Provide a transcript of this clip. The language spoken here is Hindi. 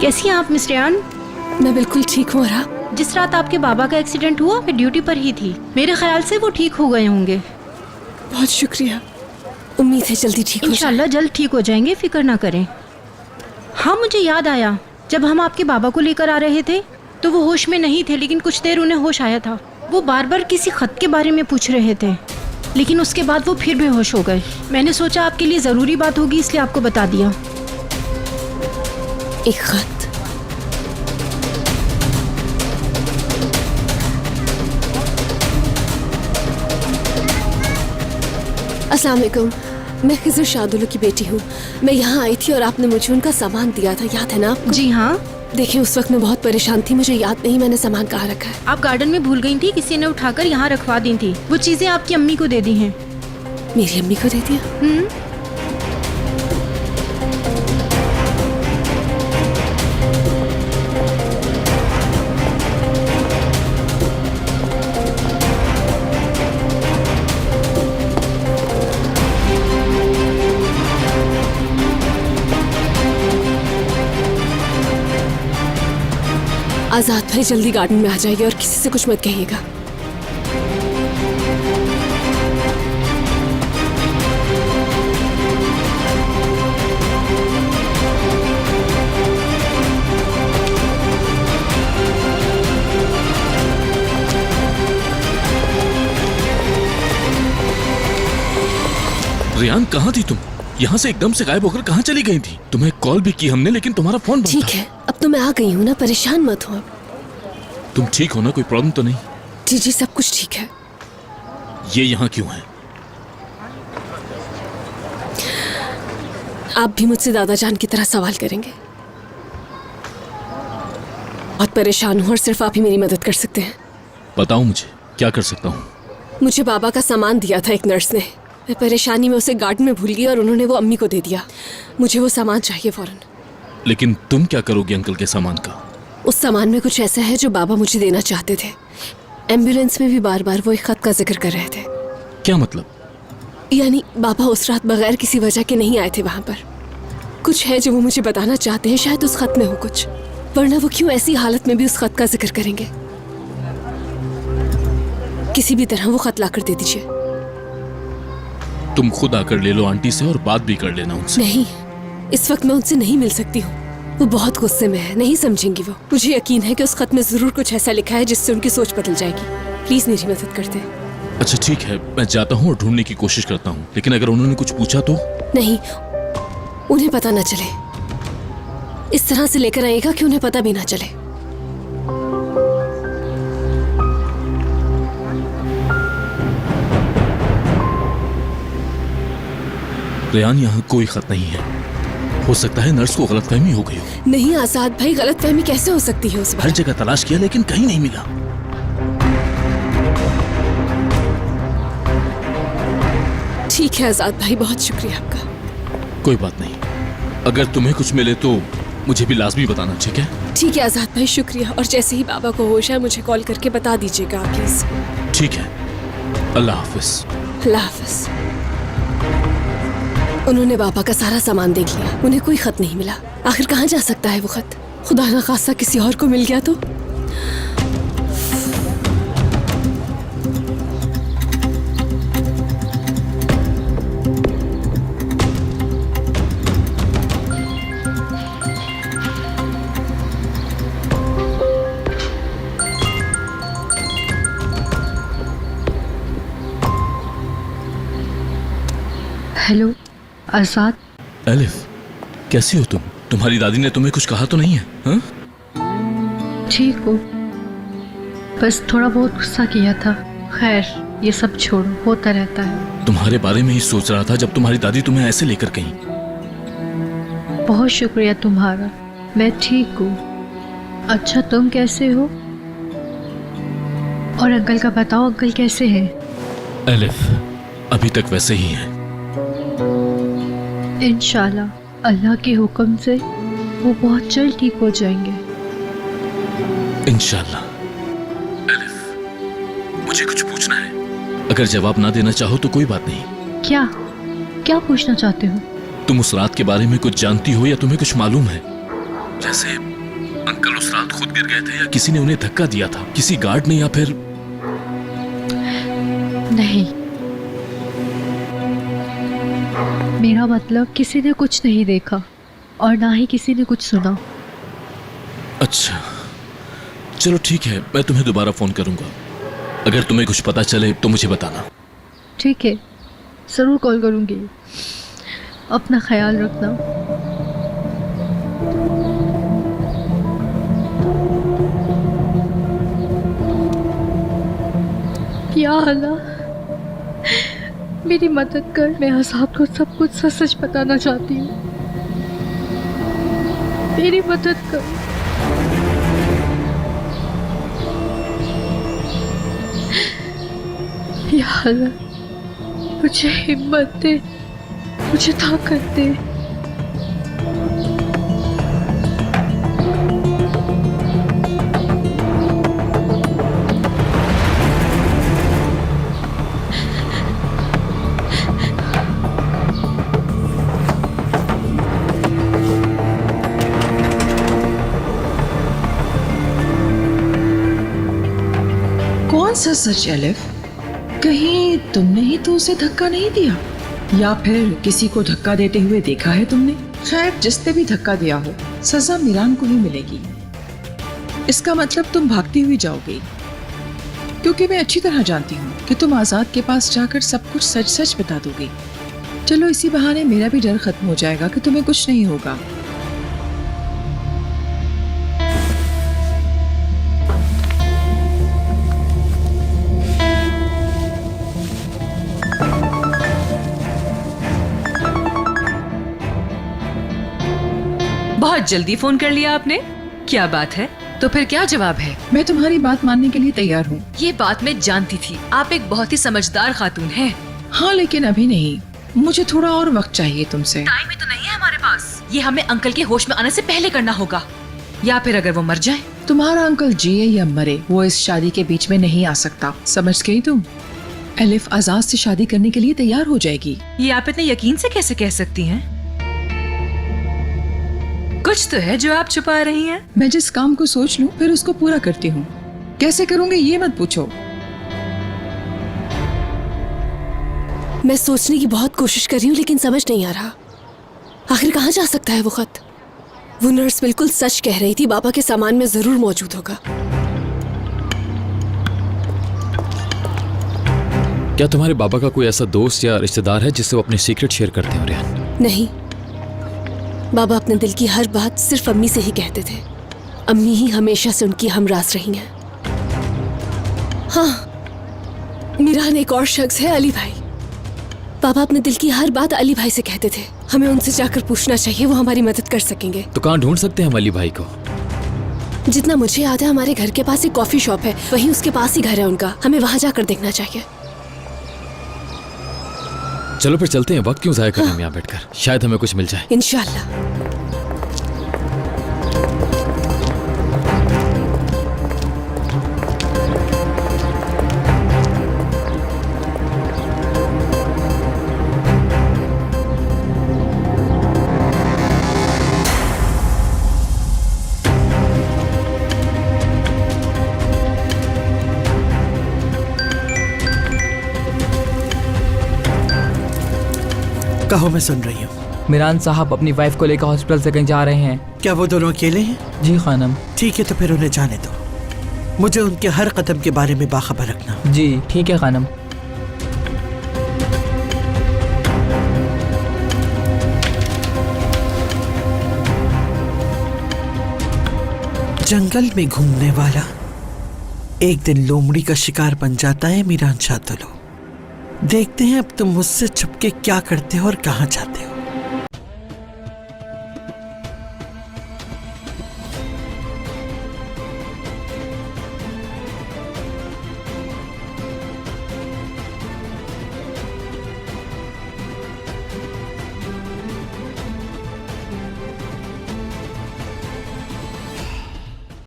कैसी हैं आप मिस रेयान? मैं बिल्कुल ठीक हूँ। और आप? जिस रात आपके बाबा का एक्सीडेंट हुआ मैं ड्यूटी पर ही थी। मेरे ख्याल से वो ठीक हो गए होंगे। बहुत शुक्रिया। उम्मीद है जल्दी ठीक हो जाए। इंशाल्लाह जल्द ठीक हो जाएंगे, फिक्र ना करें। हाँ, मुझे याद आया, जब हम आपके बाबा को लेकर आ रहे थे तो वो होश में नहीं थे, लेकिन कुछ देर उन्हें होश आया था। वो बार बार किसी खत के बारे में पूछ रहे थे, लेकिन उसके बाद वो फिर बेहोश हो गए। मैंने सोचा आपके लिए ज़रूरी बात होगी, इसलिए आपको बता दिया। एक खत? अस्सलाम वालेकुम, मैं खिज़र शादुल्लू की बेटी हूँ। मैं यहाँ आई थी और आपने मुझे उनका सामान दिया था, याद है ना आपको? जी हाँ। देखिए, उस वक्त मैं बहुत परेशान थी, मुझे याद नहीं मैंने सामान कहाँ रखा है। आप गार्डन में भूल गई थी, किसी ने उठाकर यहाँ रखवा दी थी। वो चीज़ें आपकी अम्मी को दे दी हैं। मेरी अम्मी को दे दिया? आजाद भाई जल्दी गार्डन में आ जाइए और किसी से कुछ मत कहिएगा। रेयान, कहाँ थी तुम? यहाँ से एकदम से गायब होकर कहाँ चली गई थी? तुम्हें कॉल भी की हमने, लेकिन तुम्हारा फोन बंद था। ठीक है, अब तो मैं आ गई हूँ ना, परेशान मत हो। तुम ठीक हो ना? कोई प्रॉब्लम तो नहीं? जी जी, सब कुछ ठीक है। ये यहाँ क्यों है? आप भी मुझसे दादा जान की तरह सवाल करेंगे? बहुत परेशान हूँ और सिर्फ आप ही मेरी मदद कर सकते हैं। बताओ मुझे, क्या कर सकता हूँ? मुझे बाबा का सामान दिया था एक नर्स ने। मैं परेशानी में उसे गार्डन में भूल गई और उन्होंने वो अम्मी को दे दिया। मुझे वो सामान चाहिए फौरन। लेकिन तुम क्या करोगी अंकल के सामान का? उस सामान में कुछ ऐसा है जो बाबा मुझे देना चाहते थे। एम्बुलेंस में भी बार बार वो एक खत का जिक्र कर रहे थे। क्या मतलब? यानी बाबा उस रात बगैर किसी वजह के नहीं आए थे वहां पर। कुछ है जो वो मुझे बताना चाहते हैं, शायद उस खत में हो कुछ, वरना वो क्यों ऐसी हालत में भी उस खत का जिक्र करेंगे। किसी भी तरह वो खत लाकर दे दीजिए। तुम खुद आकर ले लो आंटी से और बात भी कर लेना उनसे। नहीं, इस वक्त मैं उनसे नहीं मिल सकती हूँ। वो बहुत गुस्से में है, नहीं समझेंगी वो। मुझे यकीन है कि उस खत में जरूर कुछ ऐसा लिखा है जिससे उनकी सोच बदल जाएगी। प्लीज मेरी मदद कर दें। अच्छा ठीक है, मैं जाता हूँ और ढूंढने की कोशिश करता हूँ, लेकिन अगर उन्होंने कुछ पूछा तो? नहीं, उन्हें पता न चले। इस तरह से लेकर आएगा कि उन्हें पता भी ना चले। रेयान, यहाँ कोई खत नहीं है। हो सकता है नर्स को गलतफहमी हो गई हो। नहीं आजाद भाई, गलतफहमी कैसे हो सकती है? उस हर जगह तलाश किया लेकिन कहीं नहीं मिला। ठीक है आजाद भाई, बहुत शुक्रिया आपका। कोई बात नहीं, अगर तुम्हें कुछ मिले तो मुझे भी लाजमी बताना, ठीक है? ठीक है आजाद भाई, शुक्रिया। और जैसे ही बाबा को होश है मुझे कॉल करके बता दीजिएगा प्लीज। ठीक है, अल्लाह हाफिज। अल्लाह हाफिज। उन्होंने बाबा का सारा सामान देख लिया, उन्हें कोई खत नहीं मिला। आखिर कहाँ जा सकता है वो खत? खुदा ना खासा किसी और को मिल गया तो? हेलो आजाद। एलिफ, कैसी हो तुम? तुम्हारी दादी ने तुम्हें कुछ कहा तो नहीं है? हाँ? ठीक हो, बस थोड़ा बहुत गुस्सा किया था। खैर, ये सब छोड़ो, होता रहता है। तुम्हारे बारे में ही सोच रहा था जब तुम्हारी दादी तुम्हें ऐसे लेकर गई। बहुत शुक्रिया तुम्हारा, मैं ठीक हूँ। अच्छा, तुम कैसे हो? और अंकल का बताओ, अंकल कैसे हैं? एलिफ, अभी तक वैसे ही हैं। इंशाल्लाह अल्लाह के हुक्म से वो बहुत जल्द ठीक हो जाएंगे। इंशाल्लाह। एलिफ, मुझे कुछ पूछना है। अगर जवाब ना देना चाहो तो कोई बात नहीं। क्या क्या पूछना चाहते हो? तुम उस रात के बारे में कुछ जानती हो या तुम्हें कुछ मालूम है? जैसे अंकल उस रात खुद गिर गए थे या किसी ने उन्हें धक्का दिया था, किसी गार्ड ने, या फिर नहीं, मेरा मतलब किसी ने कुछ नहीं देखा और ना ही किसी ने कुछ सुना। अच्छा चलो ठीक है, मैं तुम्हें दोबारा फोन करूंगा। अगर तुम्हें कुछ पता चले तो मुझे बताना। ठीक है, ज़रूर कॉल करूँगी। अपना ख्याल रखना। या अल्लाह, मेरी मदद कर। मैं आज़ाद को सब कुछ सच सच बताना चाहती हूँ। मेरी मदद कर। या अल्लाह, मुझे हिम्मत दे, मुझे ताकत दे। कौन सा सच एलिफ? कहीं तुमने ही तो उसे धक्का नहीं दिया, या फिर किसी को धक्का देते हुए देखा है तुमने? खैर, जिसने भी धक्का दिया हो, सजा मीरान को ही मिलेगी। इसका मतलब तुम भागती हुई जाओगी, क्योंकि मैं अच्छी तरह जानती हूँ कि तुम आजाद के पास जाकर सब कुछ सच सच बता दोगी। चलो, इसी बहाने मेरा भी डर खत्म हो जाएगा कि तुम्हें कुछ नहीं होगा। बहुत जल्दी फोन कर लिया आपने, क्या बात है? तो फिर क्या जवाब है? मैं तुम्हारी बात मानने के लिए तैयार हूँ। ये बात मैं जानती थी, आप एक बहुत ही समझदार खातून हैं। हाँ, लेकिन अभी नहीं, मुझे थोड़ा और वक्त चाहिए तुमसे। टाइम ही तो नहीं है हमारे पास। ये हमें अंकल के होश में आने से पहले करना होगा, या फिर अगर वो मर जाए। तुम्हारा अंकल जिए या मरे, वो इस शादी के बीच में नहीं आ सकता, समझ गई तुम? एलिफ आजाद से शादी करने के लिए तैयार हो जाएगी। ये आप इतने यकीन से कैसे कह सकती हैं? कुछ तो है जो आप छुपा रही हैं। मैं जिस काम को सोच लूं फिर उसको पूरा करती हूँ। कैसे करूँगी ये मत पूछो। मैं सोचने की बहुत कोशिश कर रही हूँ, लेकिन समझ नहीं आ रहा आखिर कहाँ जा सकता है वो खत। वो नर्स बिल्कुल सच कह रही थी, बाबा के सामान में जरूर मौजूद होगा। क्या तुम्हारे बाबा का कोई ऐसा दोस्त या रिश्तेदार है जिससे वो अपने सीक्रेट शेयर करते हो रेहान? नहीं, बाबा अपने दिल की हर बात सिर्फ अम्मी से ही कहते थे। अम्मी ही हमेशा से उनकी हमराज रही हैं। हाँ, मीरान एक और शख्स है, अली भाई। पापा अपने दिल की हर बात अली भाई से कहते थे। हमें उनसे जाकर पूछना चाहिए, वो हमारी मदद कर सकेंगे। तो कहाँ ढूंढ सकते हैं हम अली भाई को? जितना मुझे याद है, हमारे घर के पास एक कॉफी शॉप है, वहीं उसके पास ही घर है उनका। हमें वहां जाकर देखना चाहिए। चलो फिर चलते हैं, वक्त क्यों जाया करें हम यहाँ बैठकर, शायद हमें कुछ मिल जाए। इंशाल्लाह। कहो, मैं सुन रही हूँ। मीरान साहब अपनी वाइफ को लेकर हॉस्पिटल से कहीं जा रहे हैं। क्या वो दोनों अकेले हैं? जी खानम। ठीक है, तो फिर उन्हें जाने दो। मुझे उनके हर कदम के बारे में बाखबर रखना। जी ठीक है खानम। जंगल में घूमने वाला एक दिन लोमड़ी का शिकार बन जाता है मीरान शाह। देखते हैं अब तुम मुझसे छुपके क्या करते हो और कहाँ जाते हो।